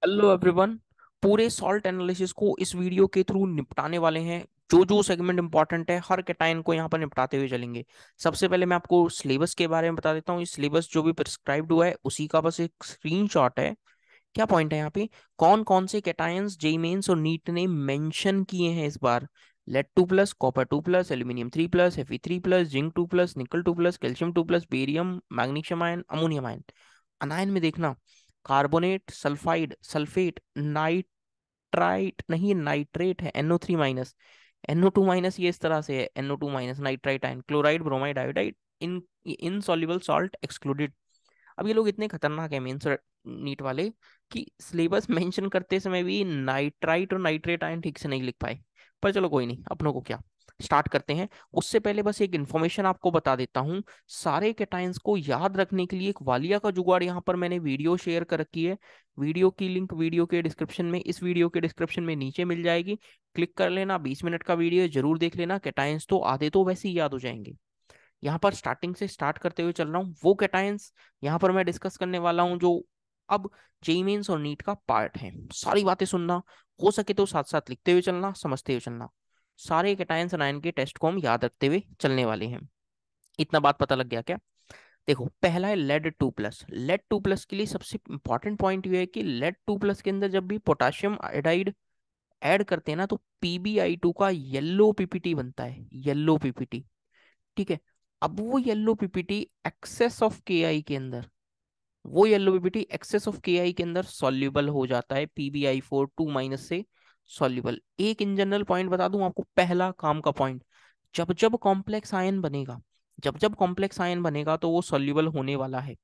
Hello everyone. पूरे salt analysis को इस वीडियो के थ्रू निपटाने वाले हैं। जो जो सेगमेंट इंपॉर्टेंट है हर कैटायन को यहाँ पर निपटाते हुए चलेंगे। सबसे पहले मैं आपको सिलेबस के बारे में बता देता हूँ। इस सिलेबस जो भी प्रिस्क्राइब्ड हुआ है उसी का बस एक स्क्रीनशॉट है। क्या पॉइंट है यहाँ पे, कौन कौन से कैटायंस जेई मेंस और नीट ने मेंशन किए हैं इस बार। Lead 2+, copper 2+, aluminium 3+, Fe3+, zinc 2+, nickel 2+, calcium 2+, barium, magnesium ion, ammonium ion. Anion में देखना, कार्बोनेट, सल्फाइड, सल्फेट, नाइट्राइट नहीं नाइट्रेट है, NO3-, NO2-, ये इस तरह से है, NO2-, nitrite ion, chloride, bromide, iodide, इन इनसॉल्युबल सॉल्ट एक्सक्लूडेड। अब ये लोग इतने खतरनाक है मेंस नीट वाले कि सिलेबस मेंशन करते समय भी नाइट्राइट और नाइट्रेट आयन ठीक से नहीं लिख पाए। पर चलो कोई नहीं, अपनों को क्या। स्टार्ट करते हैं। उससे पहले बस एक इन्फॉर्मेशन आपको बता देता हूँ। सारे कैटायंस को याद रखने के लिए एक वालिया का जुगाड़ यहाँ पर मैंने वीडियो शेयर कर रखी है। वीडियो की लिंक वीडियो के डिस्क्रिप्शन में, इस वीडियो के डिस्क्रिप्शन में नीचे मिल जाएगी। क्लिक कर लेना, 20 मिनट का वीडियो है, जरूर देख लेना। कैटायंस तो आधे तो वैसे ही याद हो जाएंगे। यहाँ पर स्टार्टिंग से स्टार्ट करते हुए चल रहा हूँ। वो कैटायंस यहाँ पर मैं डिस्कस करने वाला हूँ जो अब जेई मेंस और नीट का पार्ट है। सारी बातें सुनना, हो सके तो साथ साथ लिखते हुए चलना, समझते हुए चलना। सारे कैटायंस अनायन के टेस्ट को हम याद रखते हुए चलने वाले हैं। इतना बात पता लग गया क्या। देखो, पहला है लेड 2+। लेड 2+ के लिए सबसे इंपॉर्टेंट पॉइंट ये है कि लेड 2+ के अंदर जब भी पोटाशियम आयोडाइड ऐड करते हैं ना, तो PbI2 का येलो पीपीटी बनता है, येलो पीपीटी। ठीक है। अब वो येलो पीपीटी एक्सेस ऑफ के आई के अंदर, वो येलो पीपीटी एक्सेस ऑफ के आई के अंदर सॉल्युबल हो जाता है PbI4 2- से सॉल्युबल। एक इन जनरल पॉइंट बता दूं आपको, पहला काम का पॉइंट, जब जब कॉम्प्लेक्स आयन बनेगा, जब जब कॉम्प्लेक्स आयन बनेगा तो वो सॉल्युबल होने वाला है।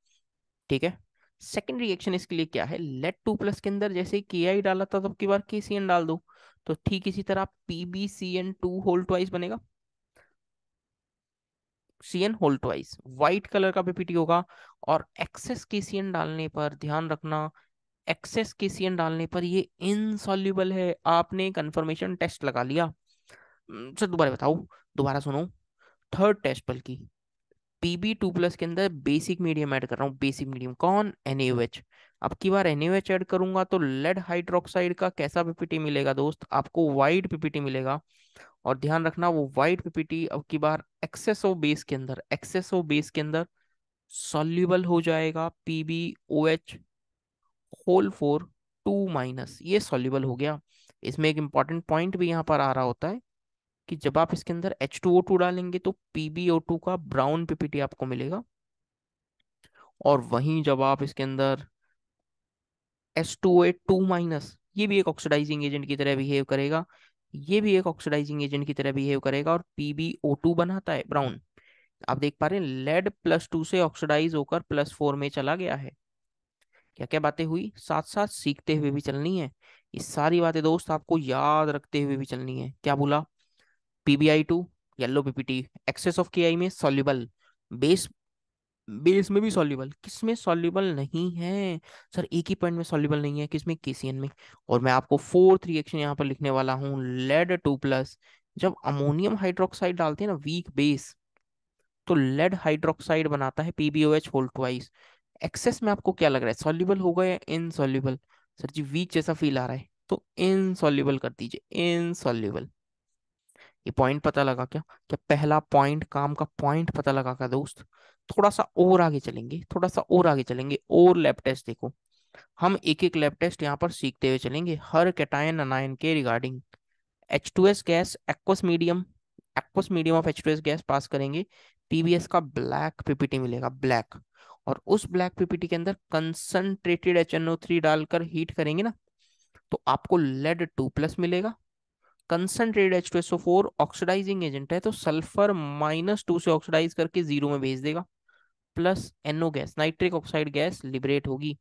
ठीक है। सेकंड रिएक्शन इसके लिए क्या है, लेड 2+ के अंदर जैसे के आई डाला था, तब की बार KCN डाल दो, तो ठीक इसी तरह PbCN2 होल ट्वाइस बनेगा। CN whole twice white colour का पीपीटी होगा। और एक्सेस KCN डालने पर ध्यान रखना, एक्सेस KCN डालने पर ये इनसॉल्युबल है। आपने कंफर्मेशन टेस्ट लगा लिया। सर दोबारा बताओ, दोबारा सुनो। थर्ड टेस्ट बल्कि, PB 2+ के अंदर बेसिक मीडियम ऐड कर रहा हूँ। बेसिक मीडियम कौन, NaOH। अब की बार NaOH ऐड करूंगा तो लेड हाइड्रोक्साइड का कैसा पीपीटी मिलेगा दोस्त, आपको वाइट पीपीटी मिलेगा। और ध्यान रखना, वो वाइट पीपीटी अब की बार एक्सेस ऑफ बेस के अंदर, एक्सेस ऑफ बेस के अंदर सॉल्युबल हो जाएगा। PbOH होल 4 2-, ये सॉल्युबल हो गया। इसमें एक इंपॉर्टेंट पॉइंट भी यहाँ पर आ रहा होता है कि जब आप इसके अंदर H2O2 डालेंगे तो PbO2 का ब्राउन पीपीटी आपको मिलेगा। और वहीं जब आप इसके अंदर H2O2-, ये भी एक ऑक्सीडाइजिंग एजेंट की तरह बिहेव करेगा, ये भी एक ऑक्सीडाइजिंग एजेंट की तरह बिहेव करेगा और PbO2 बनाता है ब्राउन। आप देख पा रहे हैं, लेड +2 से ऑक्सीडाइज होकर +4 में चला गया है। क्या क्या बातें हुई, साथ साथ सीखते हुए भी चलनी है। ये सारी बातें दोस्त आपको याद रखते हुए भी चलनी है। क्या बोला, PbI2 yellow PPT, excess of KI में सॉल्युबल, बेस, बेस में भी सॉल्युबल, किसमें सॉल्युबल नहीं है। सर एक ही पॉइंट में सॉल्युबल नहीं है, किसमें, KCN में। और मैं आपको फोर्थ रिएक्शन यहाँ पर लिखने वाला हूँ, लेड 2+। जब अमोनियम हाइड्रोक्साइड डालते हैं ना, वीक बेस, तो लेड हाइड्रोक्साइड बनाता है PbOH होल 2। एक्सेस में आपको क्या लग रहा है, सॉल्युबल होगा या इनसॉल्युबल। सर जी वीक जैसा फील आ रहा है, तो इनसॉल्युबल कर दीजिए, इनसॉल्युबल। ये पॉइंट पता लगा क्या, क्या पहला पॉइंट काम का पॉइंट पता लगा क्या दोस्त। थोड़ा सा और आगे चलेंगे, थोड़ा सा और आगे चलेंगे, और लैब टेस्ट देखो। हम एक एक लैब टेस्ट यहाँ पर सीखते हुए चलेंगे हर कैटायन अनायन के regarding. H2S gas aqueous medium of H2S gas pass करेंगे, PBS का ब्लैक पीपीटी मिलेगा, ब्लैक। और उस ब्लैक पीपीटी के अंदर कंसंट्रेटेड HNO3 डालकर हीट करेंगे ना, तो आपको लेड 2+ मिलेगा। कंसंट्रेटेड H2SO4 ऑक्सीडाइजिंग एजेंट है, तो सल्फर -2 से ऑक्सीडाइज करके 0 में भेज देगा। Plus NO gas, nitric oxide gas liberate होगी।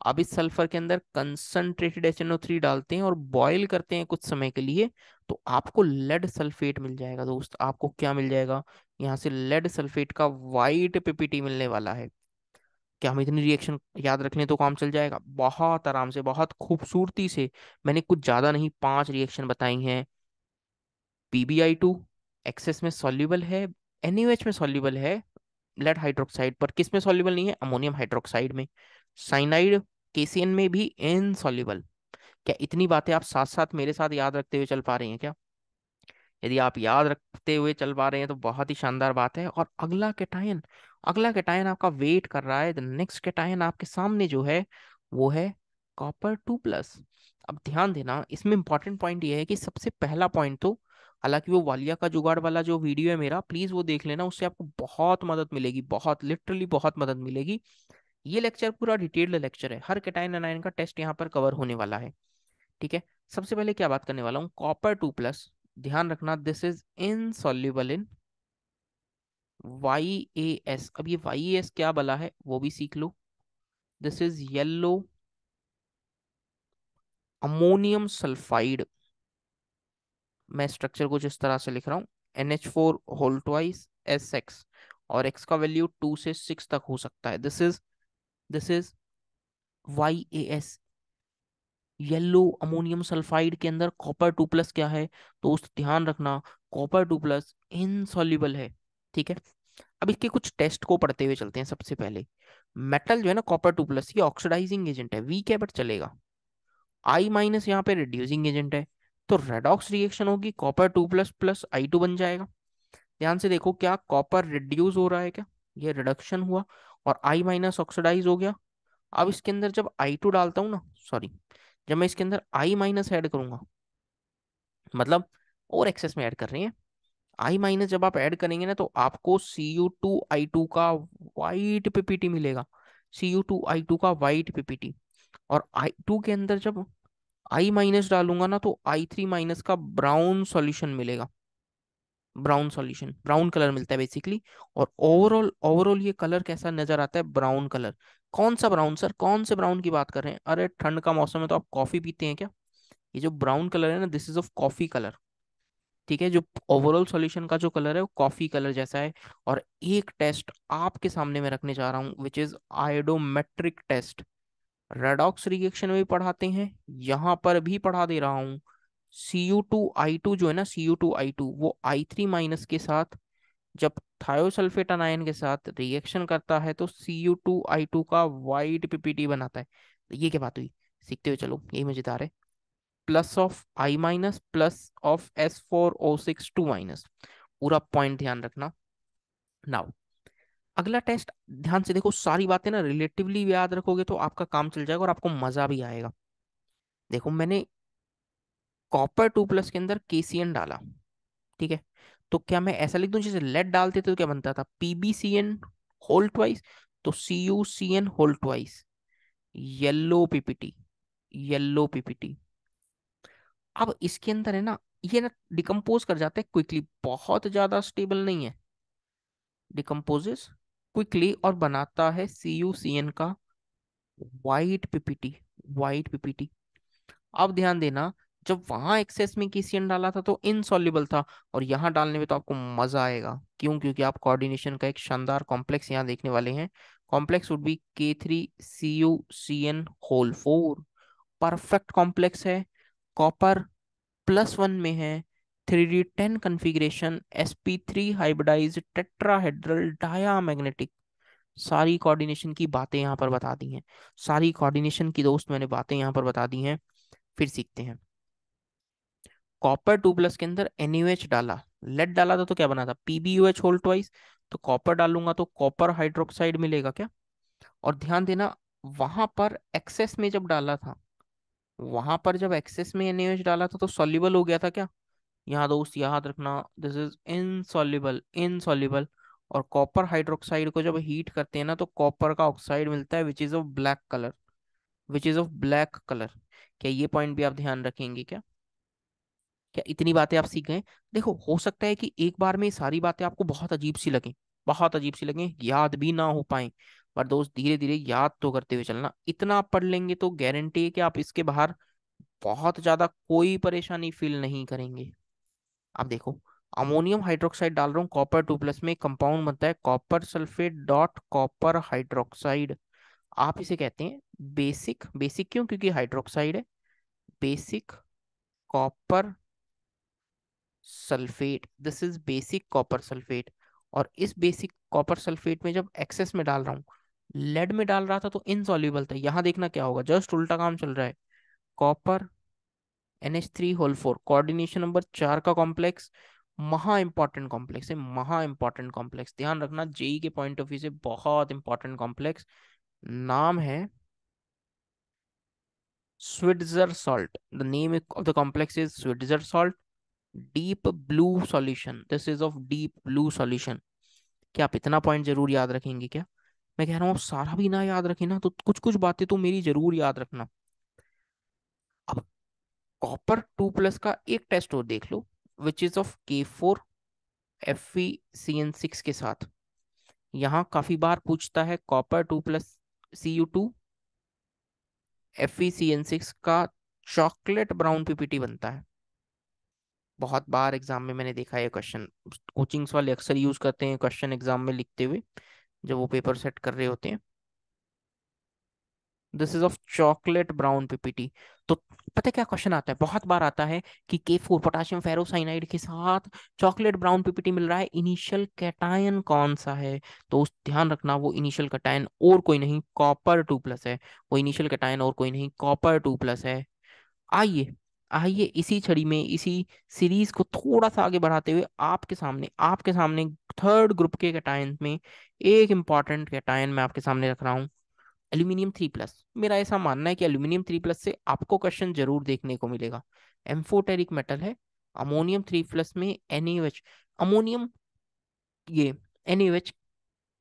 अब इस सल्फर के अंदर कंसंट्रेटेड HNO3 डालते हैं और बॉईल करते हैं कुछ समय के लिए, तो आपको लेड सल्फेट मिल जाएगा दोस्त। आपको क्या मिल जाएगा, यहाँ से लेड सल्फेट का वाइट पीपीटी मिलने वाला है। क्या हम इतनी रिएक्शन याद रख लें तो काम चल जाएगा, बहुत आराम से, बहुत खूबसूरती से। मैंने कुछ ज्यादा नहीं, 5 रिएक्शन बताई हैं। PbI2 एक्सेस में सॉल्युबल है, NaOH में सॉल्युबल है, लेड हाइड्रोक्साइड पर किस में सॉल्युबल नहीं है, अमोनियम हाइड्रोक्साइड में। साइनाइड KCN में भी इनसॉल्युबल। क्या इतनी बातें आप साथ साथ मेरे साथ याद रखते हुए चल पा रही हैं क्या? यदि आप याद रखते हुए चल पा रहे हैं तो बहुत ही शानदार बात है। और अगला कैटायन आपका वेट कर रहा है। द नेक्स्ट कैटायन आपके सामने जो है वो है Copper 2+। अब ध्यान देना, इसमें इंपॉर्टेंट पॉइंट ये है कि सबसे पहला पॉइंट तो, हालांकि वो वालिया का जुगाड़ वाला जो वीडियो है मेरा, प्लीज वो देख लेना, उससे आपको बहुत मदद मिलेगी, बहुत लिटरली बहुत मदद मिलेगी। ये लेक्चर पूरा डिटेल्ड लेक्चर है, हर कैटायन एनायन का टेस्ट यहाँ पर कवर होने वाला है। ठीक है। सबसे पहले क्या बात करने वाला हूँ, Copper 2+। ध्यान रखना, this is insoluble in YaS। अब ये YaS क्या बला है वो भी सीख लो। This is yellow ammonium sulphide. मैं स्ट्रक्चर कुछ इस तरह से लिख रहा हूँ, NH4 होल ट्वाइस SX, और X का वैल्यू 2 से 6 तक हो सकता है। This is YaS, yellow ammonium sulphide के अंदर Copper 2+ क्या है दोस्त, ध्यान रखना, Copper 2+ इनसॉल्युबल है। ठीक है। अब इसके कुछ टेस्ट को पढ़ते हुए चलते हैं। सबसे पहले मेटल जो है ना Copper 2+, ये ऑक्सीडाइजिंग एजेंट है, वीक है बट चलेगा। I- यहाँ पे रिड्यूसिंग एजेंट है, तो रेडॉक्स रिएक्शन होगी, Copper 2+ प्लस I2 बन जाएगा। ध्यान से देखो, क्या कॉपर रिड्यूस हो रहा है क्या? ये रिडक्शन हुआ, और I- ऑक्सीडाइज हो गया। अब इसके अंदर जब I2 डालता हूँ ना, सॉरी, जब मैं इसके अंदर I- ऐड करूंगा, मतलब और एक्सेस में ऐड कर रहे हैं, I- जब आप ऐड करेंगे ना तो आपको Cu2I2 का वाइट पीपीटी मिलेगा। Cu2I2 का वाइट पीपीटी। और I2 के अंदर जब I- डालूंगा ना तो I3- का ब्राउन सॉल्यूशन मिलेगा। ब्राउन सॉल्यूशन, ब्राउन कलर मिलता है बेसिकली। और ओवरऑल ओवरऑल ये कलर कैसा नजर आता है, ब्राउन कलर। कौन सा ब्राउन सर, कौन से ब्राउन की बात कर रहे हैं? अरे ठंड का मौसम है तो आप कॉफी पीते हैं क्या? ये जो ब्राउन कलर है ना, this is of coffee colour. ठीक है, जो ओवरऑल सॉल्यूशन का जो कलर है वो कॉफी कलर जैसा है। और एक टेस्ट आपके सामने मैं रखने जा रहा हूँ, which is iodometric test. Redox reaction में भी पढ़ाते हैं, यहाँ पर भी पढ़ा दे रहा हूँ। Cu2I2 जो है ना, Cu2I2 वो I3- के साथ जब थायोसल्फेट अनायन के साथ रिएक्शन करता है तो Cu2I2 का वाइट पीपीटी बनाता है। तो ये क्या बात हुई, सीखते हुए चलो, यही मजेदार है। +of I- +of S4O6 2-। पूरा पॉइंट ध्यान रखना। नाउ अगला टेस्ट, ध्यान से देखो, सारी बातें ना रिलेटिवली याद रखोगे तो आपका काम चल जाएगा और आपको मजा भी आएगा। देखो, मैंने Copper 2+ के अंदर KCN डाला। ठीक है, तो क्या मैं ऐसा लिख दूं जैसे लेड डालते थे तो क्या बनता था, PbCN होल ट्वाइस, तो CuCN whole twice, yellow PPT, yellow PPT. अब इसके अंदर है ना, ये ना डिकम्पोज कर जाता है क्विकली, बहुत ज्यादा स्टेबल नहीं है, डिकम्पोजेस क्विकली और बनाता है CuCN का वाइट पीपीटी, वाइट पीपीटी। अब ध्यान देना, जब वहां एक्सेस में KCN डाला था तो इनसॉल्युबल था, और यहाँ डालने में तो आपको मजा आएगा। क्यों? क्योंकि आप कोऑर्डिनेशन का एक शानदार कॉम्प्लेक्स यहाँ देखने वाले हैं। Complex would be K3CuCN whole 4। Perfect complex है, Copper+1 में है, 3D10 configuration, sp3 hybridise tetrahedral diamagnetic. सारी कोऑर्डिनेशन की बातें यहाँ पर बता दी हैं, सारी कोऑर्डिनेशन की दोस्त मैंने बातें यहाँ पर बता दी हैं। फिर सीखते हैं। Copper 2+ के अंदर NaOH डाला, लेड डाला था तो क्या बना था, PbOH होल ट्वाइस। तो कॉपर डालूंगा तो कॉपर हाइड्रोक्साइड मिलेगा क्या? और ध्यान देना, वहां पर एक्सेस में जब डाला था, वहां पर जब एक्सेस में NaOH डाला था तो सॉल्युबल हो गया था क्या? यहाँ दोस्त याद रखना, दिस इज इनसॉल्युबल, इनसॉल्युबल। और कॉपर हाइड्रोक्साइड को जब हीट करते हैं ना तो कॉपर का ऑक्साइड मिलता है which is of black colour, which is of black colour. क्या ये पॉइंट भी आप ध्यान रखेंगे क्या? क्या इतनी बातें आप सीख गए? देखो, हो सकता है कि एक बार में ये सारी बातें आपको बहुत अजीब सी लगें, बहुत अजीब सी लगें, याद भी ना हो पाए। पर दोस्त धीरे धीरे याद तो करते हुए चलना, इतना आप पढ़ लेंगे तो गारंटी है कि आप इसके बाहर बहुत ज्यादा कोई परेशानी फील नहीं करेंगे। अब देखो, अमोनियम हाइड्रोक्साइड डाल रहा हूँ Copper 2+ में, कंपाउंड बनता है Copper sulphate dot copper hydroxide. आप इसे कहते हैं बेसिक, बेसिक क्यों? क्योंकि हाइड्रोक्साइड है, basic copper sulphate, this is basic copper sulphate. और इस बेसिक कॉपर सल्फेट में जब एक्सेस में डाल रहा हूँ, लेड में डाल रहा था तो इनसॉल्युबल था, यहाँ देखना क्या होगा, जस्ट उल्टा काम चल रहा है। Copper NH3 whole 4, coordination number 4 का कॉम्प्लेक्स, महा इंपॉर्टेंट कॉम्प्लेक्स है, महा इंपॉर्टेंट कॉम्प्लेक्स, ध्यान रखना जेई के पॉइंट ऑफ व्यू से बहुत इंपॉर्टेंट कॉम्प्लेक्स। नाम है Schweitzer salt, the name of the complex is Schweitzer salt. Deep blue solution, this is of deep blue solution. क्या आप इतना पॉइंट जरूर याद रखेंगे क्या? मैं कह रहा हूँ आप सारा भी ना याद रखें ना, तो कुछ कुछ बातें तो मेरी जरूर याद रखना। अब कॉपर 2+ का एक टेस्ट और देख लो, which is of K4 FeCN6 के साथ। यहाँ काफी बार पूछता है Copper 2+Cu2 FeCN6 का चॉकलेट ब्राउन पीपीटी बनता है। बहुत बार एग्जाम में मैंने देखा है क्वेश्चन, कोचिंग्स वाले अक्सर यूज करते हैं क्वेश्चन एग्जाम में लिखते हुए जब वो पेपर सेट कर रहे होते हैं। This is of chocolate brown PPT. तो पता है क्या क्वेश्चन आता है, बहुत बार आता है कि K4 पोटाशियम फेरोसाइनाइड के साथ चॉकलेट ब्राउन पीपीटी मिल रहा है, इनिशियल कैटायन कौन सा है? तो उस ध्यान रखना वो इनिशियल कैटायन और कोई नहीं Copper 2+ है, वो इनिशियल कैटायन और कोई नहीं Copper 2+ है। आइए, आइए इसी छड़ी में, इसी सीरीज को थोड़ा सा आगे बढ़ाते हुए आपके सामने थर्ड ग्रुप के कैटायन में एक इंपॉर्टेंट कैटायन मैं आपके सामने रख रहा हूँ, एल्यूमिनियम 3+। मेरा ऐसा मानना है कि एल्यूमिनियम 3+ से आपको क्वेश्चन जरूर देखने को मिलेगा। एम्फोटेरिक मेटल है, अमोनियम 3+ में NaOH, अमोनियम ये NaOH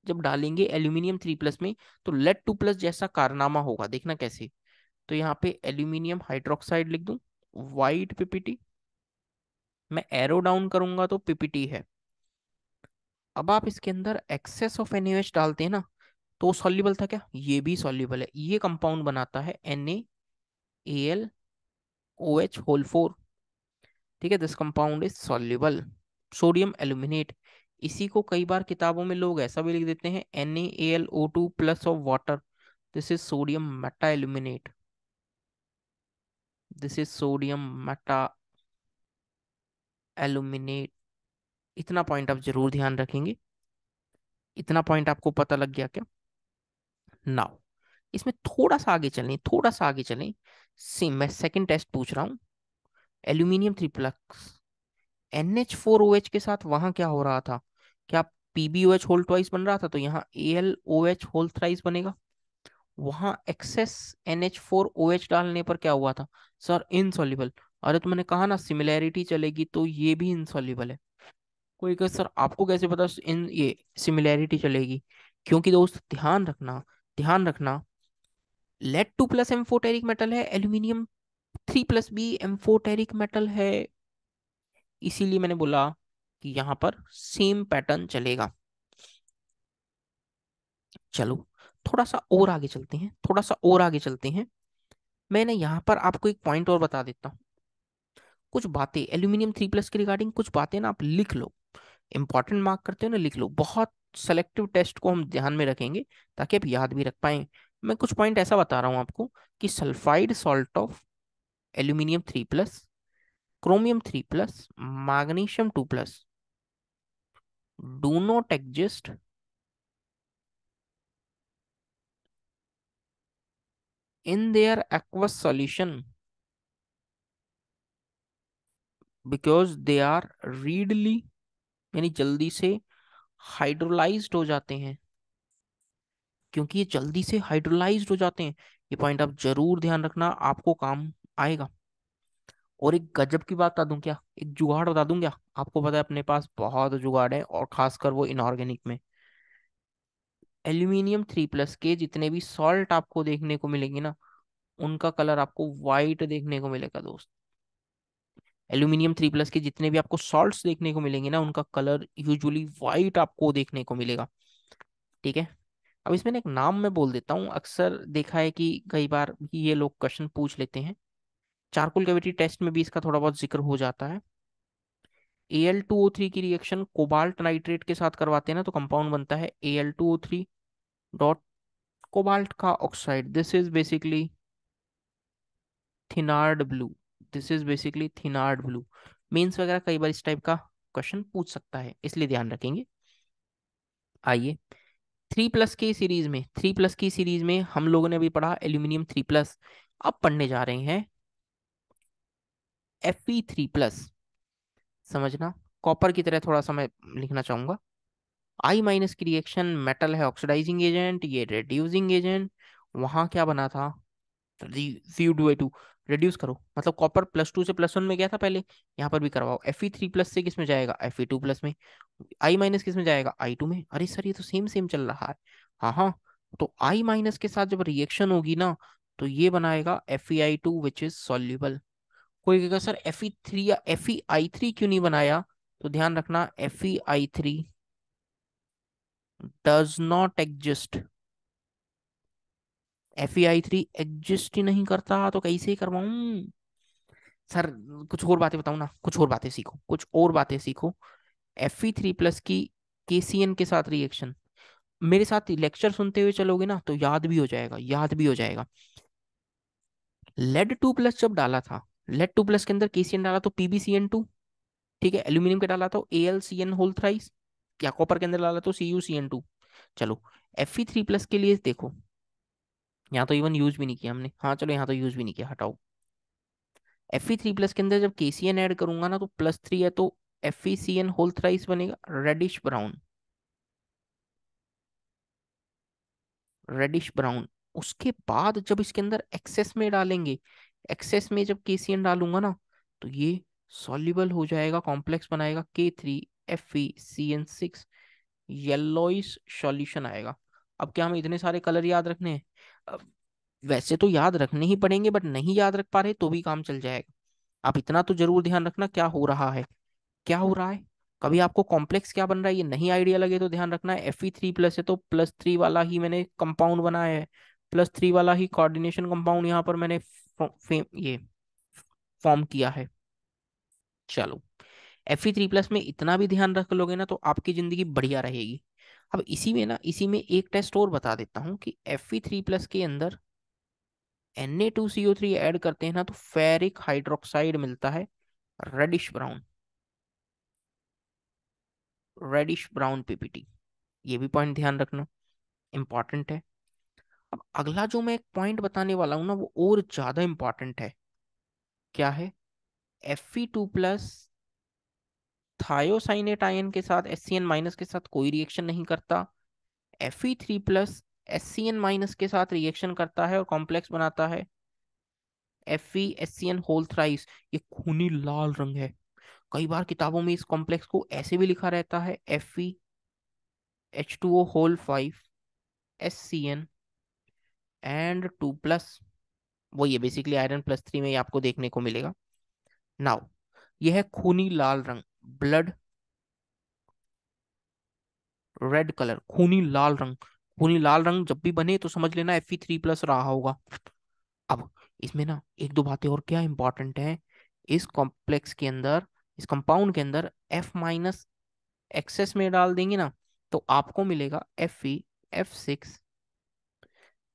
जब डालेंगे एल्यूमिनियम 3+ में तो लेड 2+ जैसा कारनामा होगा, देखना कैसे। तो यहाँ पे एल्यूमिनियम हाइड्रोक्साइड लिख दूं, वाइट पीपीटी, मैं एरो डाउन करूंगा तो पीपीटी है। अब आप इसके अंदर एक्सेस ऑफ NaOH डालते हैं ना, तो सॉल्युबल था क्या? ये भी सॉल्युबल है, ये कंपाउंड बनाता है NaAlOH होल 4। ठीक है, this compound is soluble, sodium aluminate. इसी को कई बार किताबों में लोग ऐसा भी लिख देते हैं NaAlO2+ of water, this is sodium Meta aluminate, this is sodium Meta aluminate. इतना पॉइंट आप जरूर ध्यान रखेंगे। इतना पॉइंट आपको पता लग गया क्या? नाउ इसमें थोड़ा सा आगे चलें, थोड़ा सा आगे चलें। सेम मैं सेकंड टेस्ट पूछ रहा हूँ, एल्यूमिनियम 3+ NH4OH के साथ वहां क्या हो रहा था? क्या PbOH होल 2 बन रहा था तो यहाँ AlOH होल 3 बनेगा। वहां एक्सेस NH4OH डालने पर क्या हुआ था? Sir insoluble. अरे तो मैंने कहा ना सिमिलैरिटी चलेगी, तो ये भी इनसॉल्युबल है। कोई कहे सर आपको कैसे पता इन ये सिमिलैरिटी चलेगी? क्योंकि दोस्त ध्यान रखना, ध्यान रखना, लेड 2+ एम्फोटेरिक मेटल है, एल्यूमिनियम 3+ भी एम्फोटेरिक मेटल है, इसीलिए मैंने बोला कि यहाँ पर सेम पैटर्न चलेगा। चलो थोड़ा सा और आगे चलते हैं, थोड़ा सा और आगे चलते हैं। मैंने यहाँ पर आपको एक पॉइंट और बता देता हूँ, कुछ बातें एल्यूमिनियम 3+ के रिगार्डिंग, कुछ बातें ना आप लिख लो, इंपॉर्टेंट मार्क करते हो ना, लिख लो। बहुत सेलेक्टिव टेस्ट को हम ध्यान में रखेंगे ताकि आप याद भी रख पाए। मैं कुछ पॉइंट ऐसा बता रहा हूँ आपको कि sulphide salt of aluminium 3+, chromium 3+, magnesium 2+ do not exist in their aqueous solution because they are readily, यानी जल्दी से हाइड्रोलाइज्ड हो जाते हैं, क्योंकि ये जल्दी से हाइड्रोलाइज्ड हो जाते हैं। ये पॉइंट आप जरूर ध्यान रखना, आपको काम आएगा। और एक गजब की बात बता दूं क्या, एक जुगाड़ बता दूं क्या? आपको पता है अपने पास बहुत जुगाड़ है और खासकर वो इनऑर्गेनिक में। एल्यूमिनियम 3+ के जितने भी सॉल्ट आपको देखने को मिलेंगे ना, उनका कलर आपको वाइट देखने को मिलेगा दोस्त। एल्यूमिनियम 3+ के जितने भी आपको सॉल्ट्स देखने को मिलेंगे ना, उनका कलर यूजुअली वाइट आपको देखने को मिलेगा। ठीक है, अब इसमें ना एक नाम मैं बोल देता हूँ, अक्सर देखा है कि कई बार भी ये लोग क्वेश्चन पूछ लेते हैं, चारकोल कैविटी टेस्ट में भी इसका थोड़ा बहुत जिक्र हो जाता है। Al2O3 की रिएक्शन कोबाल्ट नाइट्रेट के साथ करवाते हैं ना, तो कंपाउंड बनता है Al2O3 डॉट कोबाल्ट का oxide, this is basically Thenard blue, this is basically Thenard blue. Means वगैरह कई बार इस टाइप का क्वेश्चन पूछ सकता है, इसलिए ध्यान रखेंगे। आइए, थ्री प्लस की सीरीज में हम लोगों ने अभी पढ़ा एल्यूमिनियम 3+। अब पढ़ने जा रहे हैं Fe3+। समझना, कॉपर की तरह थोड़ा सा मैं लिखना चाहूंगा। आई माइनस की रिएक्शन, मेटल है ऑक्सीडाइजिंग एजेंट, ये रिड्यूसिंग एजेंट। वहां क्या बना था, Cu2A2। रिड्यूस करो, मतलब कॉपर +2 से +1 में गया था पहले, यहाँ पर भी करवाओ। Fe3+ से किस में जाएगा, Fe2+ में। आई माइनस किस में जाएगा, I2 में। अरे सर ये तो सेम सेम चल रहा है। हाँ हाँ, तो आई माइनस के साथ जब रिएक्शन होगी ना, तो ये बनाएगा FeI2 विच इज सॉल्युबल। कोई कहेगा सर Fe3 या FeI3 क्यों नहीं बनाया, तो ध्यान रखना FeI3 does not exist. FeI3 exist ही नहीं करता, तो कैसे करवाऊं सर। कुछ और बातें बताऊं ना, कुछ और बातें सीखो, कुछ और बातें सीखो। Fe3+ की KCN के साथ रिएक्शन, मेरे साथ लेक्चर सुनते हुए चलोगे ना तो याद भी हो जाएगा, याद भी हो जाएगा। लेड 2+ जब डाला था, लेड 2+ के अंदर KCN डाला तो PbCN2। ठीक है, एल्यूमिनियम के डाला तो AlCN होल थ्राइस। क्या कॉपर के अंदर डाला तो CuCN2। चलो Fe3+ के लिए देखो, यहाँ तो इवन यूज भी नहीं किया हमने। हाँ चलो, यहाँ तो यूज भी नहीं किया, हटाओ। Fe3+ के अंदर जब KCN ऐड करूंगा ना, तो +3 है तो FeCN होल थ्राइस बनेगा, रेडिश ब्राउन, रेडिश ब्राउन। उसके बाद जब इसके अंदर एक्सेस में डालेंगे, एक्सेस में जब KCN डालूंगा ना, तो ये सॉल्युबल हो जाएगा, कॉम्प्लेक्स बनाएगा K3FeCN6, येलोइश सॉल्यूशन आएगा। अब क्या हमें इतने सारे कलर याद रखने हैं, अब वैसे तो याद रखने ही पड़ेंगे, बट नहीं याद रख पा रहे तो भी काम चल जाएगा। आप इतना तो जरूर ध्यान रखना क्या हो रहा है, क्या हो रहा है। कभी आपको कॉम्प्लेक्स क्या बन रहा है ये नहीं आइडिया लगे तो ध्यान रखना है Fe3+ है तो +3 वाला ही मैंने कंपाउंड बनाया है, +3 वाला ही कोऑर्डिनेशन कंपाउंड यहाँ पर मैंने ये फॉर्म किया है। चलो Fe3+ में इतना भी ध्यान रख लोगे ना तो आपकी जिंदगी बढ़िया रहेगी। अब इसी में ना, इसी में एक टेस्ट और बता देता हूँ कि Fe3+ के अंदर Na2CO3 ऐड करते हैं ना, तो फेरिक हाइड्रोक्साइड मिलता है, reddish brown, reddish brown PPT। ये भी पॉइंट ध्यान रखना, इंपॉर्टेंट है। अब अगला जो मैं एक पॉइंट बताने वाला हूं ना, वो और ज्यादा इंपॉर्टेंट है। क्या है, Fe2+ थायोसाइनेट आयन के साथ HCN- के साथ कोई रिएक्शन नहीं करता। Fe3+ HCN- के साथ रिएक्शन करता है और कॉम्प्लेक्स बनाता है FeHCN होल थ्राइस। ये खूनी लाल रंग है। कई बार किताबों में इस कॉम्प्लेक्स को ऐसे भी लिखा रहता है FeH2O होल 5 HCN एंड 2+। वो ये बेसिकली आयरन +3 में ये आपको देखने को मिलेगा। नाउ यह है खूनी लाल रंग, ब्लड रेड कलर, खूनी लाल रंग। खूनी लाल रंग जब भी बने तो समझ लेना Fe3+ रहा होगा। अब इसमें ना एक दो बातें और क्या इंपॉर्टेंट है, इस कॉम्प्लेक्स के अंदर, इस कंपाउंड के अंदर F- एक्सेस में डाल देंगे ना, तो आपको मिलेगा Fe F6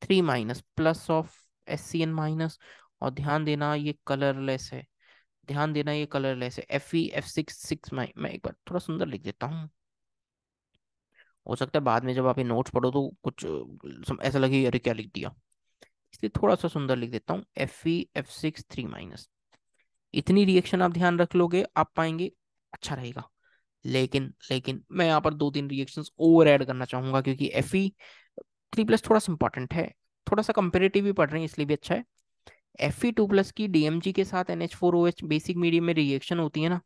3- plus of HCN-। और ध्यान देना ये कलरलेस है, ध्यान देना ये कलरलेस है। Fe F6 6, मैं एक बार थोड़ा सुंदर लिख देता हूँ, हो सकता है बाद में जब आप ये नोट्स पढ़ो तो कुछ ऐसा लगे अरे क्या लिख दिया, इसलिए थोड़ा सा सुंदर लिख देता हूँ Fe F6 3-। इतनी रिएक्शन आप ध्यान रख लोगे, आप पाएंगे अच्छा रहेगा। लेकिन लेकिन मैं यहाँ पर 2-3 रिएक्शंस और ऐड करना चाहूंगा, क्योंकि Fe3+ थोड़ा सा इंपॉर्टेंट है, थोड़ा सा कंपेरेटिव भी पढ़ रहे हैं इसलिए भी अच्छा है। Fe2+ की DMG के साथ NH4OH बेसिक मीडियम में रिएक्शन होती है ना,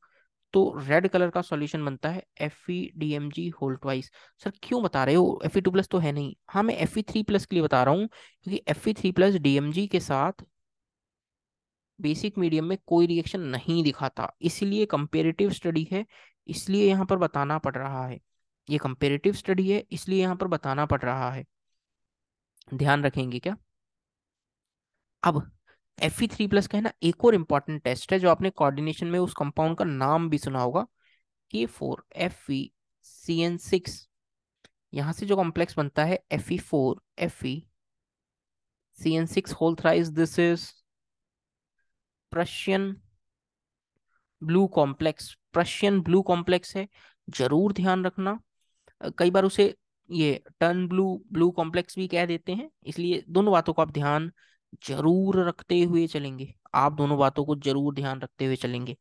तो रेड कलर का सॉल्यूशन बनता है FeDMG होल ट्वाइस। सर क्यों बता रहे हो, Fe2+ तो है नहीं। हाँ मैं Fe3+ के लिए बता रहा हूँ, क्योंकि Fe3+ DMG के साथ बेसिक मीडियम में कोई रिएक्शन नहीं दिखाता, इसलिए कंपेरेटिव स्टडी है, इसलिए यहाँ पर बताना पड़ रहा है। ये कंपेरेटिव स्टडी है इसलिए यहाँ पर बताना पड़ रहा है, ध्यान रखेंगे क्या। अब Fe3+ का है ना एक और इम्पॉर्टेंट टेस्ट है जो आपने कोऑर्डिनेशन में उस कंपाउंड का नाम भी सुना होगा, K4FeCN6। यहाँ से जो कॉम्प्लेक्स बनता है Fe4FeCN6 whole thrice, this is Prussian blue complex, Prussian blue complex है, जरूर ध्यान रखना। कई बार उसे ये टर्न ब्लू, ब्लू कॉम्प्लेक्स भी कह देते हैं। इसलिए दोनों बातों को आप ध्यान जरूर रखते हुए चलेंगे, आप दोनों बातों को जरूर ध्यान रखते हुए चलेंगे।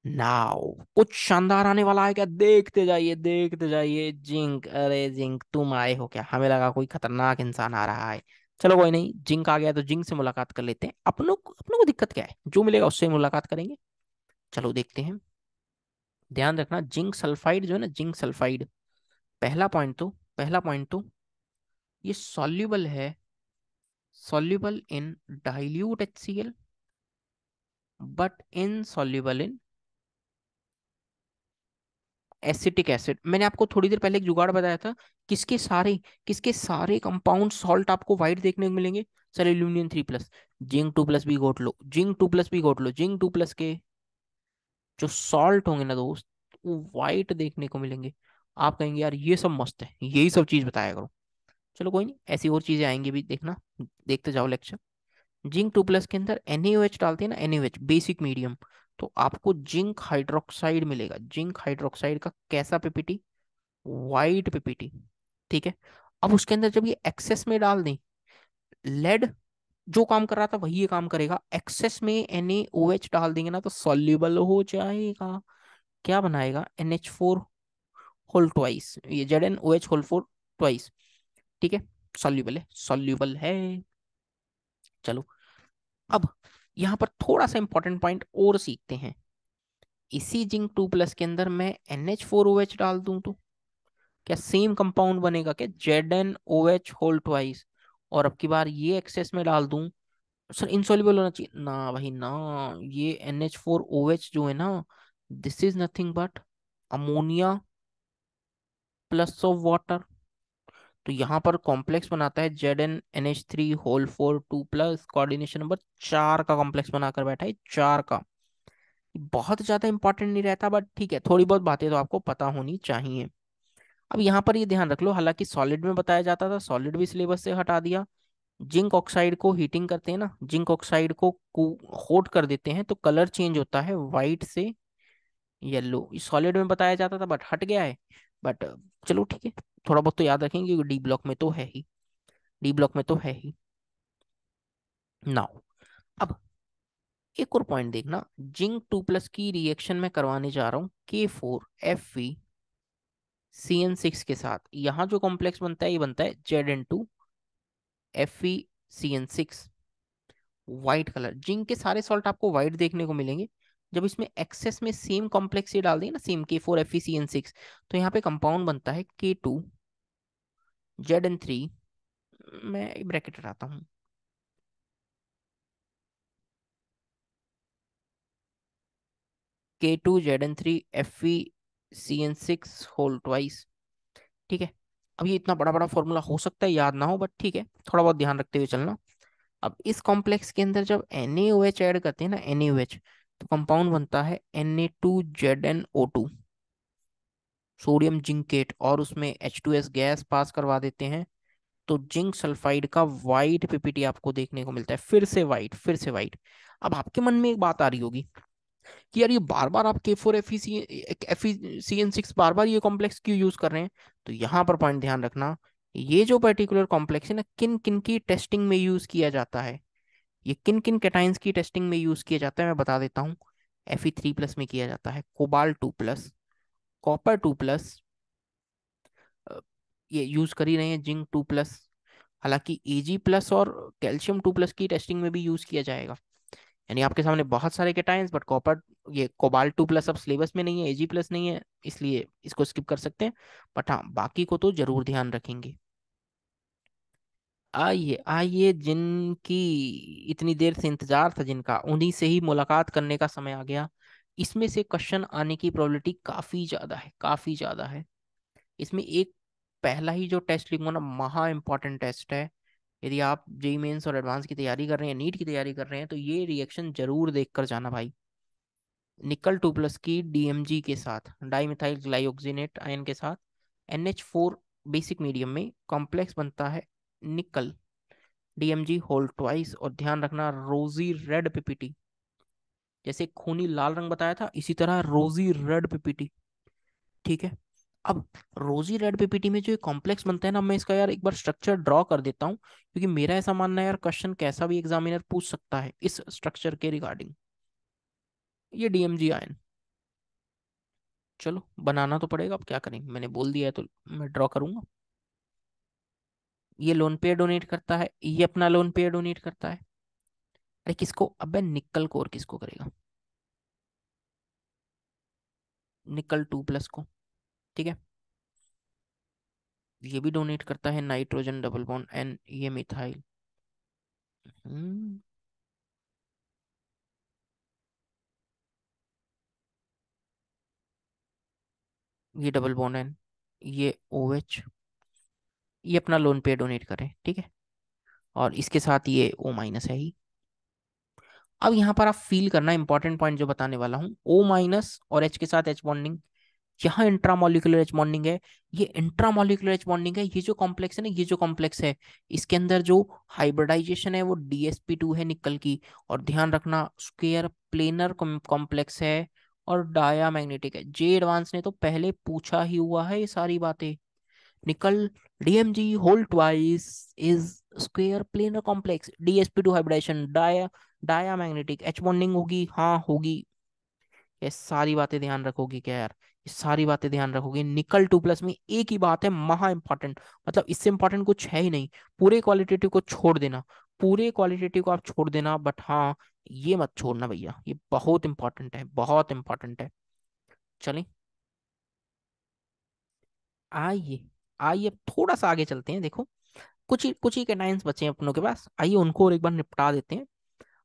नाउ कुछ शानदार आने वाला है क्या, देखते जाइए देखते जाइए। जिंक, अरे जिंक तुम आए हो क्या, हमें लगा कोई खतरनाक इंसान आ रहा है। चलो कोई नहीं, जिंक आ गया तो जिंक से मुलाकात कर लेते हैं। अपनों को दिक्कत क्या है, जो मिलेगा उससे मुलाकात करेंगे। चलो देखते हैं। ध्यान रखना, जिंक सल्फाइड जो है ना, जिंक सल्फाइड, पहला पॉइंट तो ये सॉल्युबल है, soluble in dilute HCl, but insoluble in acetic acid. मैंने आपको थोड़ी देर पहले एक जुगाड़ बताया था। किसके सारे किसके सारे कंपाउंड सॉल्ट आपको व्हाइट देखने को मिलेंगे। सर एल्यूमिनियम 3+, जिंक 2+ भी गोट लो, जिंक 2+ भी गोट लो, जिंक 2+ के जो सॉल्ट होंगे ना दोस्त, वो व्हाइट देखने को मिलेंगे। आप कहेंगे यार ये सब मस्त है, यही सब चीज बताया करो। चलो कोई नहीं, ऐसी और चीजें आएंगी भी, देखना, देखते जाओ लेक्चर। जिंक 2+ के अंदर NaOH डालते हैं ना, NaOH बेसिक मीडियम, तो आपको जिंक हाइड्रोक्साइड मिलेगा। जिंक हाइड्रोक्साइड का कैसा पीपीटी, वाइट पीपीटी। ठीक है। अब उसके अंदर जब ये एक्सेस में डाल दें, लेड जो काम कर रहा था वही ये काम करेगा, एक्सेस में NaOH डाल देंगे ना तो सॉल्युबल हो जाएगा। क्या बनाएगा, NH4 होल ट्वाइस, ये ZnOH होल 4 ट्वाइस। ठीक है, सॉल्युबल है, सॉल्युबल है। चलो अब यहाँ पर थोड़ा सा इंपॉर्टेंट पॉइंट और सीखते हैं। इसी जिंक 2+ के अंदर मैं NH4OH डाल दूं तो क्या सेम कंपाउंड बनेगा क्या, ZnOH होल ट्वाइस। और अब की बार ये एक्सेस में डाल दूं, सर इनसॉल्युबल होना चाहिए ना भाई ना। ये NH4OH जो है ना, this is nothing but ammonia plus of water. तो यहाँ पर कॉम्प्लेक्स बनाता है ZnNH3 होल 4 2+, कोऑर्डिनेशन नंबर 4 का कॉम्प्लेक्स बनाकर बैठा है, 4 का। बहुत ज्यादा इंपॉर्टेंट नहीं रहता, बट ठीक है, थोड़ी बहुत बातें तो आपको पता होनी चाहिए। अब यहाँ पर ये ध्यान रख लो, हालांकि सॉलिड में बताया जाता था, सॉलिड भी सिलेबस से हटा दिया। जिंक ऑक्साइड को हीटिंग करते हैं ना, जिंक ऑक्साइड को होट कर देते हैं तो कलर चेंज होता है वाइट से येलो। सॉलिड में बताया जाता था बट हट गया है। बट चलो ठीक है, थोड़ा बहुत तो याद रखेंगे, डी ब्लॉक में तो है ही, डी ब्लॉक में तो है ही। नाउ अब एक और पॉइंट देखना, जिंक 2+ की रिएक्शन में करवाने जा रहा हूँ K4FeCN6 के साथ। यहाँ जो कॉम्प्लेक्स बनता है ये बनता है ZN2FeCN6, व्हाइट कलर। जिंक के सारे सॉल्ट आपको व्हाइट देखने को मिलेंगे। जब इसमें एक्सेस में सेम कॉम्प्लेक्स ये डाल देंगे ना, सेम K4FeCN6, तो यहाँ पे कंपाउंड बनता है K2ZN3। मैं ब्रैकेट हटाता हूँ, K2ZN3FeCN6 होल ट्वाइस। ठीक है। अब ये इतना बड़ा बड़ा फॉर्मूला हो सकता है याद ना हो, बट ठीक है, थोड़ा बहुत ध्यान रखते हुए चलना। अब इस कॉम्प्लेक्स के अंदर जब NaOH ऐड करते हैं ना, NaOH, तो कंपाउंड बनता है Na2ZnO2, सोडियम जिंकेट, और उसमें H2S गैस पास करवा देते हैं, तो जिंक सल्फाइड का वाइट पीपीटी आपको देखने को मिलता है, फिर से वाइट, फिर से वाइट। अब आपके मन में एक बात आ रही होगी कि यार ये बार बार आप K4FeCN6 बार बार ये कॉम्प्लेक्स क्यों यूज कर रहे हैं। तो यहाँ पर पॉइंट ध्यान रखना, ये जो पर्टिकुलर कॉम्प्लेक्स है ना, किन किन की टेस्टिंग में यूज किया जाता है, ये किन किन कैटाइंस की टेस्टिंग में यूज किया जाता है मैं बता देता हूँ। Fe3+ में किया जाता है, कोबाल्ट 2+, कॉपर 2+, ये यूज कर ही रहे हैं जिंक 2+। हालांकि Ag+ और कैल्शियम 2+ की टेस्टिंग में भी यूज किया जाएगा। यानी आपके सामने बहुत सारे कैटायंस, बट कॉपर, ये कोबाल्ट 2+ अब सिलेबस में नहीं है, Ag+ नहीं है, इसलिए इसको स्किप कर सकते हैं। बट हाँ, बाकी को तो जरूर ध्यान रखेंगे। आइए आइए, जिनकी इतनी देर से इंतजार था, जिनका, उन्हीं से ही मुलाकात करने का समय आ गया। इसमें से क्वेश्चन आने की प्रोबेबिलिटी काफी ज्यादा है, काफी ज्यादा है। इसमें एक पहला ही जो टेस्ट लिखूंगा ना, महा इंपॉर्टेंट टेस्ट है। यदि आप जेई मेंस और एडवांस की तैयारी कर रहे हैं, नीट की तैयारी कर रहे हैं, तो ये रिएक्शन जरूर देख कर जाना भाई। निकल 2+ की DMG के साथ, डाई मिथाइल ग्लाइऑक्सिनेट आयन के साथ, NH4 बेसिक मीडियम में कॉम्प्लेक्स बनता है निकल, DMG होल ट्वाइस। और ध्यान रखना, रोजी रेड पीपीटी, जैसे खूनी लाल रंग बताया था, इसी तरह रोजी रेड पीपीटी। ठीक है। अब रोजी रेड पीपीटी में जो कॉम्प्लेक्स बनता है ना, मैं इसका यार एक बार स्ट्रक्चर ड्रॉ कर देता हूँ, क्योंकि मेरा ऐसा मानना है यार क्वेश्चन कैसा भी एग्जामिनर पूछ सकता है इस स्ट्रक्चर के रिगार्डिंग। ये डीएमजी आयन, चलो बनाना तो पड़ेगा, अब क्या करेंगे, मैंने बोल दिया है तो मैं ड्रॉ करूंगा। ये लोन पेयर डोनेट करता है, ये अपना लोन पेयर डोनेट करता है। अरे किसको, अबे निकल कोर किसको करेगा, निकल 2+ को, ठीक है। ये भी डोनेट करता है नाइट्रोजन डबल बॉन्ड एन, ये मिथाइल। हम्म, ये डबल बॉन्ड एन, ये OH, ये अपना लोन पेयर डोनेट करें, ठीक है। और इसके साथ ये O- है ही। अब यहाँ पर आप फील करना, इंपॉर्टेंट पॉइंट जो बताने वाला हूँ, O- और H के साथ H बॉन्डिंग, यहाँ इंट्रामोलिकुलर एच बॉन्डिंग है, ये इंट्रामोलिकुलर एच बॉन्डिंग है। ये जो कॉम्प्लेक्स है ना, ये जो कॉम्प्लेक्स है, इसके अंदर जो हाइब्रिडाइजेशन है वो DsP2 है निकल की। और ध्यान रखना स्क्वायर प्लेनर कॉम्प्लेक्स है और डाया मैग्नेटिक है। जे एडवांस ने तो पहले पूछा ही हुआ है ये सारी बातें। Nickel DMG whole twice is square planar complex, DsP2 hybridisation, diamagnetic, H bonding होगी, हाँ होगी। ये सारी बातें ध्यान रखोगी क्या यार, ये सारी बातें ध्यान रखोगी। निकल 2+ में एक ही बात है महा इंपॉर्टेंट, मतलब इससे इंपॉर्टेंट कुछ है ही नहीं। पूरे क्वालिटेटिव को छोड़ देना, पूरे क्वालिटेटिव को आप छोड़ देना, बट हाँ ये मत छोड़ना भैया, ये बहुत इंपॉर्टेंट है, बहुत इंपॉर्टेंट है। चलें, आइए, आइए अब थोड़ा सा आगे चलते हैं। देखो कुछ ही कैटाइंस बचे हैं अपनों के पास, आइए उनको और एक बार निपटा देते हैं।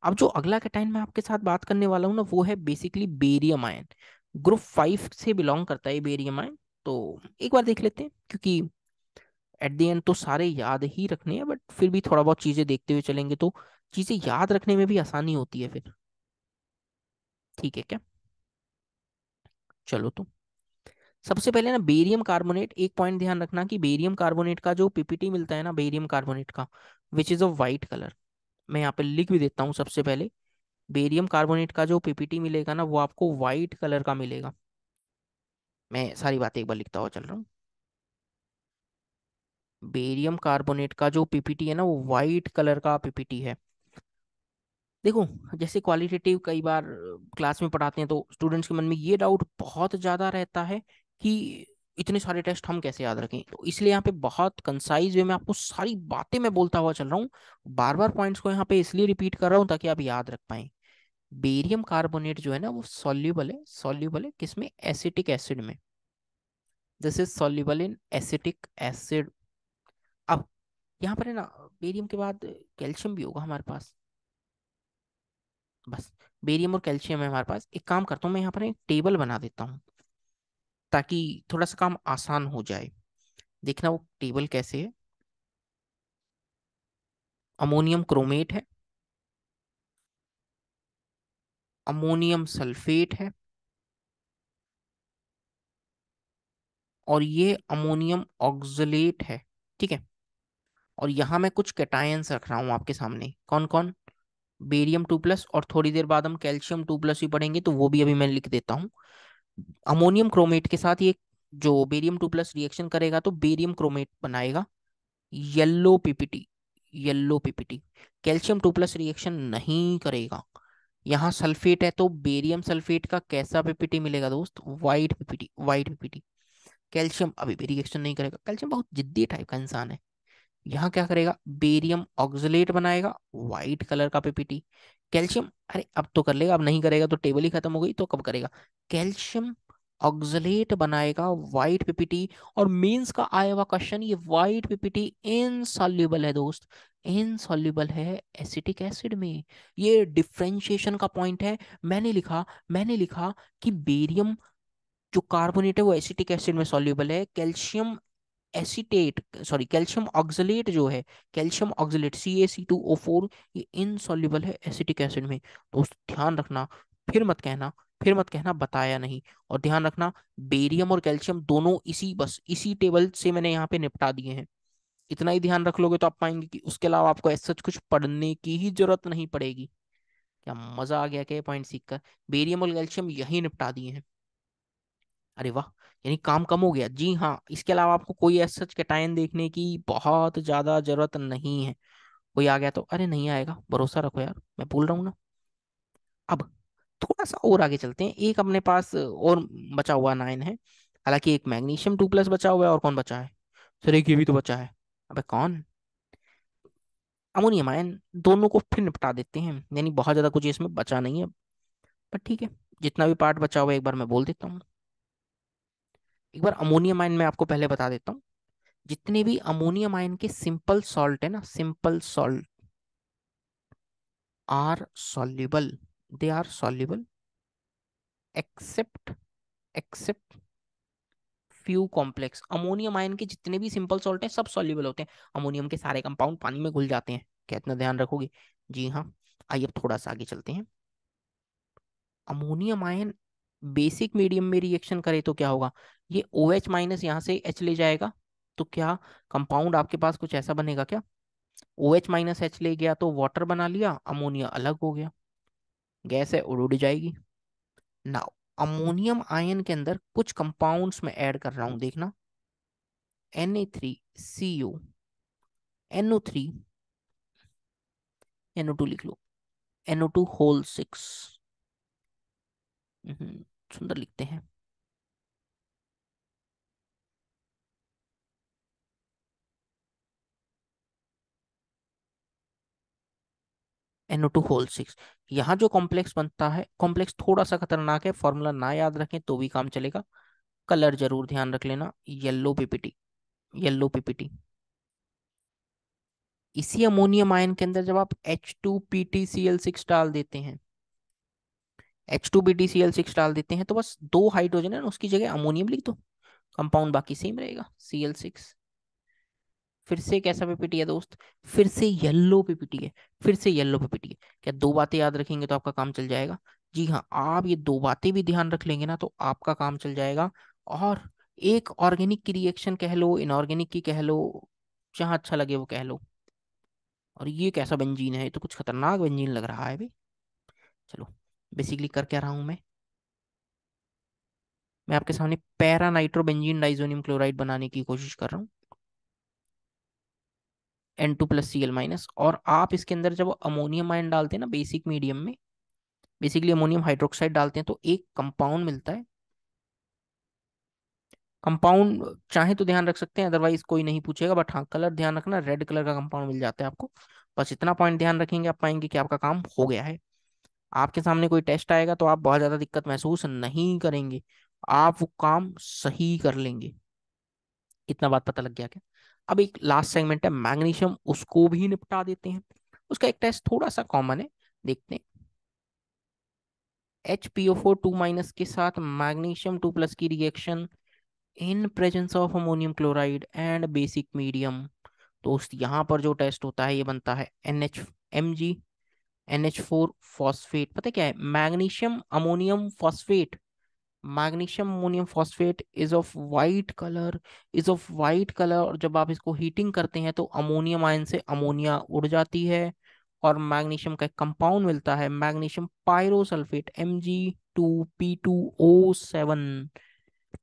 अब जो अगला कैटायन मैं आपके साथ बात करने वाला हूँ ना, वो है बेसिकली बेरियम आयन। ग्रुप 5 से बिलोंग करता है बेरियम आयन। तो एक बार देख लेते हैं, क्योंकि एट द एंड तो सारे याद ही रखने हैं, बट फिर भी थोड़ा बहुत चीजें देखते हुए चलेंगे तो चीजें याद रखने में भी आसानी होती है फिर। ठीक है क्या, चलो तो सबसे पहले ना बेरियम कार्बोनेट, एक पॉइंट ध्यान रखना कि बेरियम कार्बोनेट का जो पीपीटी मिलता है ना बेरियम कार्बोनेट का, which is of white colour, मैं यहाँ पे लिख भी देता हूँ सबसे पहले। बेरियम कार्बोनेट का जो पीपीटी मिलेगा ना, वो आपको व्हाइट कलर का मिलेगा। मैं सारी बातें एक बार लिखता हुआ चल रहा हूँ। बेरियम कार्बोनेट का जो पीपीटी है ना, वो व्हाइट कलर का पीपीटी है। देखो, जैसे क्वालिटेटिव कई बार क्लास में पढ़ाते हैं तो स्टूडेंट्स के मन में ये डाउट बहुत ज़्यादा रहता है कि इतने सारे टेस्ट हम कैसे याद रखें, तो इसलिए यहाँ पे बहुत कंसाइज वे में आपको सारी बातें मैं बोलता हुआ चल रहा हूँ। बार बार पॉइंट्स को यहाँ पे इसलिए रिपीट कर रहा हूँ ताकि आप याद रख पाएं। बेरियम कार्बोनेट जो है ना, वो सॉल्युबल है, सॉल्युबल है किसमें, एसिटिक एसिड में। This is soluble in acetic acid. अब यहाँ पर है ना, बेरियम के बाद कैल्शियम भी होगा हमारे पास, बस बेरियम और कैल्शियम है हमारे पास। एक काम करता हूँ, मैं यहाँ पर एक टेबल बना देता हूँ ताकि थोड़ा सा काम आसान हो जाए। देखना वो टेबल कैसे है। अमोनियम क्रोमेट है, अमोनियम सल्फेट है, और ये अमोनियम ऑक्सलेट है, ठीक है। और यहाँ मैं कुछ कैटायंस रख रहा हूँ आपके सामने, कौन कौन, बेरियम 2+, और थोड़ी देर बाद हम कैल्शियम 2+ भी पढ़ेंगे तो वो भी अभी मैं लिख देता हूँ। अमोनियम क्रोमेट के साथ ये जो बेरियम 2+ रिएक्शन करेगा तो बेरियम क्रोमेट बनाएगा, yellow PPT, yellow PPT. Calcium 2+ reaction नहीं करेगा, यहाँ सल्फेट है तो बेरियम सल्फेट का कैसा पीपीटी मिलेगा दोस्त, white PPT, white PPT. Calcium अभी भी रिएक्शन नहीं करेगा, कैल्शियम बहुत जिद्दी टाइप का इंसान है। यहाँ क्या करेगा, बेरियम ऑक्सलेट बनाएगा, व्हाइट कलर का पीपीटी। कैल्शियम, अरे अब तो कर लेगा, अब नहीं करेगा तो टेबल ही खत्म हो गई, तो कब करेगा, कैल्शियम ऑक्सलेट बनाएगा, व्हाइट पीपीटी। और मेंस का आया हुआ क्वेश्चन, ये व्हाइट पीपीटी इनसॉल्युबल है दोस्त, इनसॉल्युबल है एसिटिक एसिड में। ये डिफरेंशिएशन का पॉइंट है। मैंने लिखा कि बेरियम जो कार्बोनेट है वो एसिटिक एसिड में सॉल्युबल है, calcium acetate, sorry calcium oxalate जो है, कैल्शियम ऑक्सलेट CaC2O4, ये इनसॉल्युबल है एसिटिक एसिड में। दोस्त ध्यान रखना, फिर मत कहना, फिर मत कहना बताया नहीं। और ध्यान रखना, बेरियम और कैल्शियम दोनों इसी, बस इसी टेबल से मैंने यहाँ पे निपटा दिए हैं। इतना ही ध्यान रख लोगे तो आप पाएंगे कि उसके अलावा आपको ऐसा कुछ पढ़ने की ही जरूरत नहीं पड़ेगी। क्या मजा आ गया क्या पॉइंट सीख कर, बेरियम और कैल्शियम यही निपटा दिए हैं। अरे वाह, यानी काम कम हो गया। जी हाँ, इसके अलावा आपको कोई ऐसा सच कैटायन देखने की बहुत ज्यादा जरूरत नहीं है। कोई आ गया तो अरे नहीं आएगा, भरोसा रखो यार, मैं बोल रहा हूँ ना। अब थोड़ा सा और आगे चलते हैं, एक अपने पास और बचा हुआ नाइन है। हालांकि एक मैग्नीशियम 2+ बचा हुआ है, और कौन बचा है? सर एक ये भी तो बचा है। अबे कौन? Ammonium ion. दोनों को फिर निपटा देते हैं, यानी बहुत ज्यादा कुछ इसमें बचा नहीं है। पर ठीक है, जितना भी पार्ट बचा हुआ है एक बार मैं बोल देता हूँ। एक बार अमोनियम आयन में आपको पहले बता देता हूँ। जितने भी अमोनियम आयन के सिंपल सॉल्ट है ना, simple salt are soluble, they are soluble except except few complex. Ammonium ion के जितने भी सिंपल सॉल्ट हैं सब सॉल्युबल होते हैं। अमोनियम के सारे कंपाउंड पानी में घुल जाते हैं, क्या इतना ध्यान रखोगे? जी हाँ। आइए अब थोड़ा सा आगे चलते हैं। अमोनियम आयन बेसिक मीडियम में रिएक्शन करे तो क्या होगा? ये OH माइनस यहाँ से H ले जाएगा, तो क्या कंपाउंड आपके पास कुछ ऐसा बनेगा क्या? OH माइनस H ले गया तो वाटर बना लिया, अमोनिया अलग हो गया, गैस है उड़ उड़ जाएगी। नाउ अमोनियम आयन के अंदर कुछ कंपाउंड्स में ऐड कर रहा हूं, देखना। Na3CO, NO3, NO2 लिख लो, NO2 होल 6। सुंदर लिखते हैं। NO2 whole 6। यहाँ जो कॉम्प्लेक्स बनता है, कॉम्प्लेक्स थोड़ा सा खतरनाक है, फॉर्मूला ना याद रखें तो भी काम चलेगा। कलर जरूर ध्यान रख लेना, येलो पीपीटी, येलो पीपीटी। इसी अमोनियम आयन के अंदर जब आप H2PtCl6 डाल देते हैं, H2PtCl6 डाल देते हैं, तो बस दो हाइड्रोजन है ना, उसकी जगह अमोनियम लिख दो, कंपाउंड बाकी सेम रहेगा, Cl6। फिर से कैसा पीपीटी है दोस्त? फिर से येलो पीपीटी है, फिर से येलो पीपीटी है। क्या दो बातें याद रखेंगे तो आपका काम चल जाएगा? जी हाँ, आप ये दो बातें भी ध्यान रख लेंगे ना तो आपका काम चल जाएगा। और एक ऑर्गेनिक की रिएक्शन कह लो, इनऑर्गेनिक की कह लो, जहां अच्छा लगे वो कह लो। और ये कैसा बेंजीन है? ये तो कुछ खतरनाक बेंजीन लग रहा है भाई। चलो, बेसिकली कर क्या रहा हूं मैं आपके सामने para nitro benzene diazonium chloride बनाने की कोशिश कर रहा हूँ, N2+Cl-। और आप इसके अंदर जब अमोनियम आयन डालते हैं ना बेसिक मीडियम में, बेसिकली अमोनियम हाइड्रोक्साइड डालते हैं तो एक कंपाउंड मिलता है। कंपाउंड चाहे तो ध्यान रख सकते हैं, अदरवाइज कोई नहीं पूछेगा, बट हाँ कलर ध्यान रखना, रेड कलर का कंपाउंड मिल जाता है आपको। बस इतना पॉइंट ध्यान रखेंगे, आप पाएंगे कि आपका काम हो गया है। आपके सामने कोई टेस्ट आएगा तो आप बहुत ज्यादा दिक्कत महसूस नहीं करेंगे, आप वो काम सही कर लेंगे। इतना बात पता लग गया क्या? अब एक लास्ट सेगमेंट है मैग्नीशियम, उसको भी निपटा देते हैं। उसका एक टेस्ट थोड़ा सा कॉमन है, देखते हैं। HPO4 2- के साथ मैग्नीशियम 2+ की reaction in presence of ammonium chloride and basic medium. दोस्त यहाँ पर जो टेस्ट होता है ये बनता है MgNH4 फॉस्फेट। पता है क्या है? Magnesium ammonium phosphate, magnesium ammonium phosphate is of white colour. और जब आप इसको हीटिंग करते हैं तो अमोनियम आयन से अमोनिया उड़ जाती है, और मैग्नीशियम का एक कंपाउंड मिलता है, मैग्नीशियम पायरोसल्फेट, Mg2P2O7,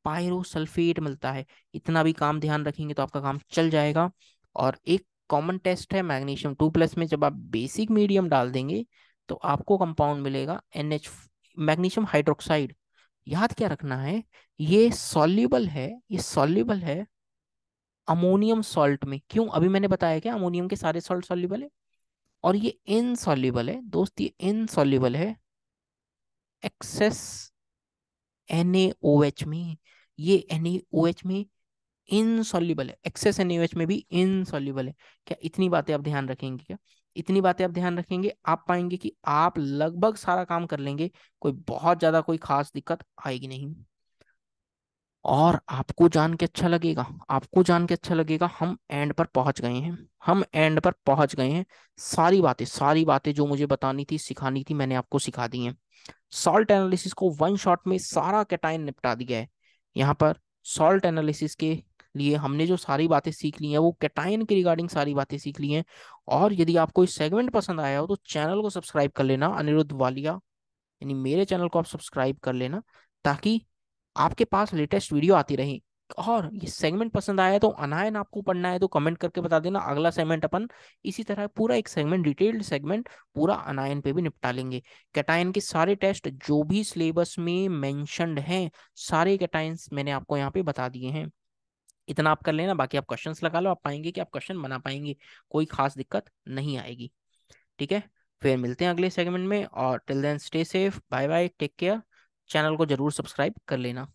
पायरोसल्फेट मिलता है। इतना भी काम ध्यान रखेंगे तो आपका काम चल जाएगा। और एक कॉमन टेस्ट है मैग्नीशियम 2+ में, जब आप बेसिक मीडियम डाल देंगे तो आपको कंपाउंड मिलेगा NH, मैग्नीशियम हाइड्रोक्साइड। याद क्या रखना है? ये सॉल्युबल है अमोनियम सॉल्ट में। क्यों? अभी मैंने बताया क्या अमोनियम के सारे सॉल्ट सॉल्युबल है। और ये इनसॉल्युबल है दोस्त, ये इनसॉल्युबल है एक्सेस NaOH में। ये NaOH में इनसॉल्युबल है, एक्सेस NaOH में भी इनसॉल्युबल है। क्या इतनी बातें आप ध्यान रखेंगे? क्या इतनी बातें आप ध्यान रखेंगे, आप पाएंगे कि आप लगभग सारा काम कर लेंगे, कोई बहुत ज्यादा कोई खास दिक्कत आएगी नहीं। और आपको जान के अच्छा लगेगा, आपको जान के अच्छा लगेगा, हम एंड पर पहुंच गए हैं, हम एंड पर पहुंच गए हैं। सारी बातें जो मुझे बतानी थी, सिखानी थी, मैंने आपको सिखा दी हैं। सॉल्ट एनालिसिस को वन शॉट में सारा कैटायन निपटा दिया है। यहाँ पर सॉल्ट एनालिसिस के लिए हमने जो सारी बातें सीख ली हैं वो कैटायन के रिगार्डिंग सारी बातें सीख ली हैं। और यदि आपको इस सेगमेंट पसंद आया हो तो चैनल को सब्सक्राइब कर लेना, अनिरुद्ध वालिया, यानी मेरे चैनल को आप सब्सक्राइब कर लेना, ताकि आपके पास लेटेस्ट वीडियो आती रही। और ये सेगमेंट पसंद आया तो अनायन आपको पढ़ना है तो कमेंट करके बता देना, अगला सेगमेंट अपन इसी तरह पूरा एक सेगमेंट, डिटेल्ड सेगमेंट पूरा अनायन पे भी निपटा लेंगे। कैटायन के सारे टेस्ट जो भी सिलेबस में मेंशन्ड हैं, सारे कैटायंस मैंने आपको यहाँ पे बता दिए हैं। इतना आप कर लेना, बाकी आप क्वेश्चंस लगा लो, आप पाएंगे कि आप क्वेश्चन बना पाएंगे, कोई खास दिक्कत नहीं आएगी। ठीक है, फिर मिलते हैं अगले सेगमेंट में, और till then stay safe, bye bye, take care. Channel को जरूर सब्सक्राइब कर लेना।